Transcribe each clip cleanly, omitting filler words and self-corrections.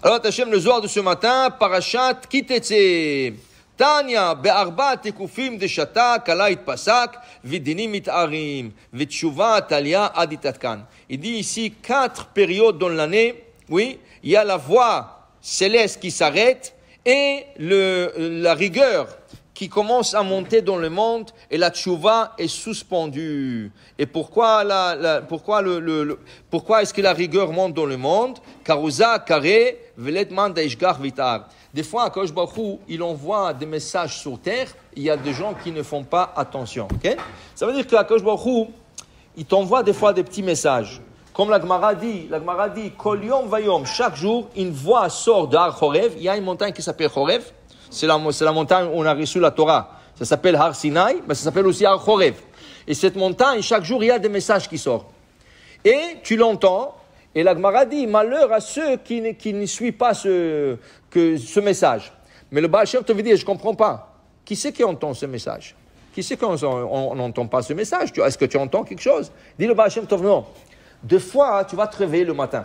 Alors, Hachem, le Zohar de ce matin, Parashat Kitetse. Tanya, be'arba tekufim de shata, kala itpasak, vidinim itarim, vetshuva talia aditatkan. Il dit ici 4 périodes dans l'année, oui, il y a la voix céleste qui s'arrête et la rigueur qui commence à monter dans le monde et la tchouva est suspendue. Et pourquoi pourquoi est-ce que la rigueur monte dans le monde? Karouza, Kare, Veletman, Daishgar, Vitar. Des fois, à Akadosh Baruch Hu, il envoie des messages sur terre, il y a des gens qui ne font pas attention. Okay? Ça veut dire qu'Akadosh Baruch Hu, il t'envoie des fois des petits messages. Comme la Gemara dit, Kol Yom Vayom, chaque jour, une voix sort de Har Chorev. Il y a une montagne qui s'appelle Chorev. C'est la montagne où on a reçu la Torah. Ça s'appelle Har Sinai, mais ça s'appelle aussi Har Chorev. Et cette montagne, chaque jour, il y a des messages qui sortent. Et tu l'entends, et la Gemara dit, malheur à ceux qui ne suivent pas ce message. Mais le Baal Shem Tov dit, je ne comprends pas. Qui c'est qui entend ce message? Qui c'est qu'on n'entend pas ce message? Est-ce que tu entends quelque chose? Dit le Baal Shem Tov, non. Des fois, tu vas te réveiller le matin.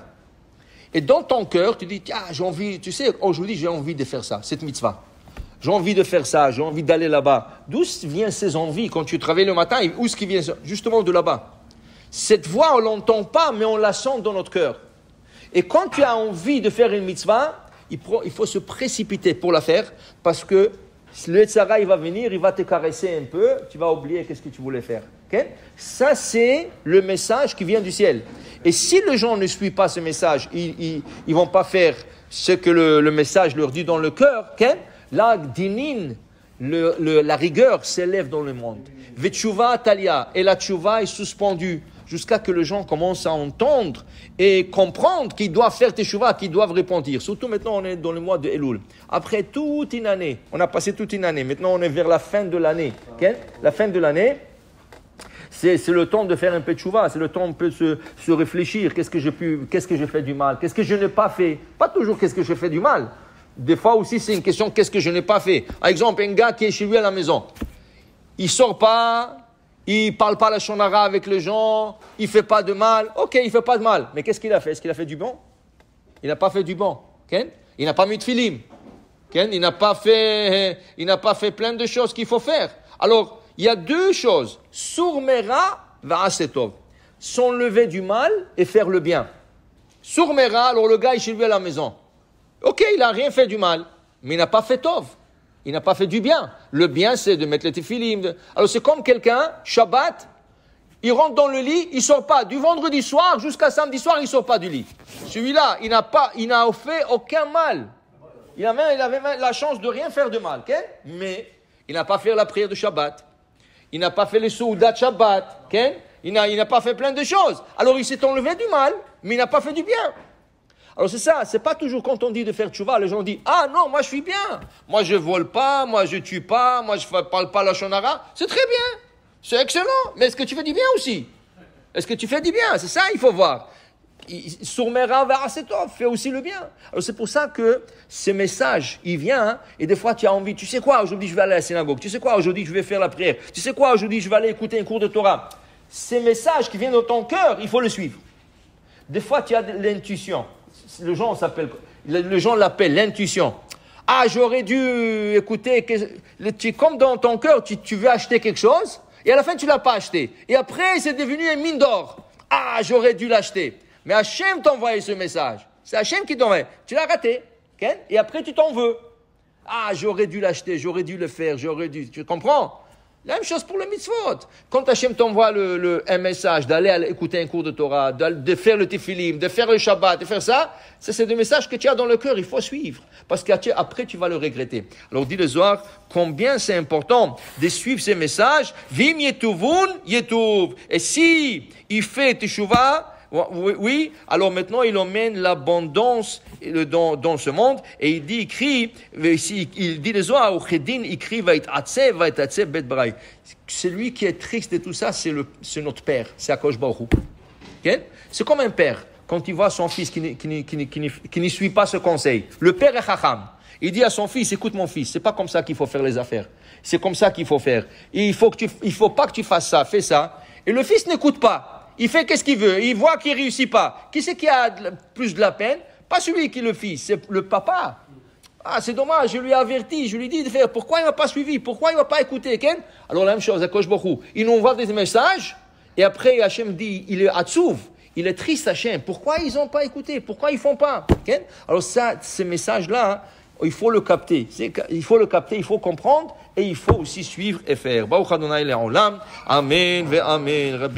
Et dans ton cœur, tu dis, j'ai envie, tu sais, aujourd'hui, j'ai envie de faire ça, cette mitzvah. J'ai envie de faire ça, j'ai envie d'aller là-bas. D'où viennent ces envies quand tu te réveilles le matin? Où est-ce qui vient? Justement de là-bas. Cette voix, on ne l'entend pas, mais on la sent dans notre cœur. Et quand tu as envie de faire une mitzvah, il faut se précipiter pour la faire, parce que le Yetzirah, il va venir, il va te caresser un peu, tu vas oublier qu'est-ce que tu voulais faire. Okay? Ça, c'est le message qui vient du ciel. Et si les gens ne suivent pas ce message, ils ne vont pas faire ce que le message leur dit dans le cœur, okay? Là, dinin, la rigueur s'élève dans le monde. Vetshuva talia, et la tchouva est suspendue jusqu'à que les gens commencent à entendre et comprendre qu'ils doivent faire teshuvah, qu'ils doivent repentir. Surtout maintenant, on est dans le mois de Elul. Après toute une année, on a passé toute une année. Maintenant, on est vers la fin de l'année. Okay? La fin de l'année, c'est le temps de faire un peu de teshuvah. C'est le temps un peu de se réfléchir. Qu'est-ce que j'ai fait du mal? Qu'est-ce que je n'ai pas fait? Pas toujours qu'est-ce que j'ai fait du mal. Des fois aussi, c'est une question qu'est-ce que je n'ai pas fait. Par exemple, un gars qui est chez lui à la maison. Il sort pas, il parle pas la shonara avec les gens, il fait pas de mal. Ok, il fait pas de mal. Mais qu'est-ce qu'il a fait? Est-ce qu'il a fait du bon? Il n'a pas fait du bon. Okay? Il n'a pas mis de filim. Okay? Il n'a pas fait plein de choses qu'il faut faire. Alors, il y a 2 choses. Surmera va'asetov. S'enlever du mal et faire le bien. Surmera, alors le gars est chez lui à la maison. Ok, il n'a rien fait du mal, mais il n'a pas fait tov. Il n'a pas fait du bien. Le bien, c'est de mettre les tefillim. Alors, c'est comme quelqu'un, Shabbat, il rentre dans le lit, il ne sort pas. Du vendredi soir jusqu'à samedi soir, il ne sort pas du lit. Celui-là, il n'a fait aucun mal. Il avait la chance de rien faire de mal. Okay? Mais il n'a pas fait la prière de Shabbat. Il n'a pas fait les soudas de Shabbat. Okay? Il n'a pas fait plein de choses. Alors, il s'est enlevé du mal, mais il n'a pas fait du bien. Alors c'est ça, c'est pas toujours quand on dit de faire tchouva, les gens disent, ah non, moi je suis bien, moi je vole pas, moi je tue pas, moi je parle pas la shonara, c'est très bien, c'est excellent, mais est-ce que tu fais du bien aussi? Est-ce que tu fais du bien? C'est ça, il faut voir. Surmera va'asetov, fais aussi le bien. Alors c'est pour ça que ce message, il vient, et des fois tu as envie, tu sais quoi, aujourd'hui je vais aller à la synagogue, tu sais quoi, aujourd'hui je vais faire la prière, tu sais quoi, aujourd'hui je vais aller écouter un cours de Torah. Ces messages qui viennent dans ton cœur, il faut le suivre. Des fois tu as de l'intuition. Les gens l'appellent l'intuition. Ah, j'aurais dû écouter, comme dans ton cœur, tu veux acheter quelque chose, et à la fin, tu ne l'as pas acheté. Et après, c'est devenu une mine d'or. Ah, j'aurais dû l'acheter. Mais Hachem t'envoie ce message. C'est Hachem qui t'envoie. Tu l'as raté. Okay? Et après, tu t'en veux. Ah, j'aurais dû l'acheter, j'aurais dû le faire, j'aurais dû. Tu comprends? La même chose pour le mitzvot. Quand Hachem t'envoie un message d'aller écouter un cours de Torah, de faire le tefillim, de faire le Shabbat, de faire ça, c'est des messages que tu as dans le cœur, il faut suivre. Parce qu'après, tu vas le regretter. Alors, dit le Zohar, combien c'est important de suivre ces messages. Vim yetuvun yetuv. Et si il fait teshuvah, oui, alors maintenant il emmène l'abondance dans ce monde et il dit les Zohar au Chedin, il crie va être atsev bet brai. Celui qui est triste de tout ça, c'est notre père, c'est Akadosh Baruch Hu. Okay? C'est comme un père quand il voit son fils qui ne suit pas ce conseil. Le père est chacham. Il dit à son fils, écoute mon fils, c'est pas comme ça qu'il faut faire les affaires. C'est comme ça qu'il faut faire. Et il faut pas que tu fasses ça, fais ça. Et le fils n'écoute pas. Il fait qu'est-ce qu'il veut. Il voit qu'il réussit pas. Qui c'est qui a plus de la peine? Pas celui qui le fit, c'est le papa. Ah, c'est dommage, je lui ai averti, je lui ai dit de faire. Pourquoi il ne m'a pas suivi? Pourquoi il ne m'a pas écouté? Alors la même chose, Akadosh Baruch Hu, il nous envoie des messages, et après Hachem dit, il est atzouv, il est triste Hachem. Pourquoi ils n'ont pas écouté? Pourquoi ils ne font pas? Alors ça, ces messages-là, il faut le capter. Il faut le capter, il faut comprendre, et il faut aussi suivre et faire. Baruch Adonai Le'olam. Amen ve Amen.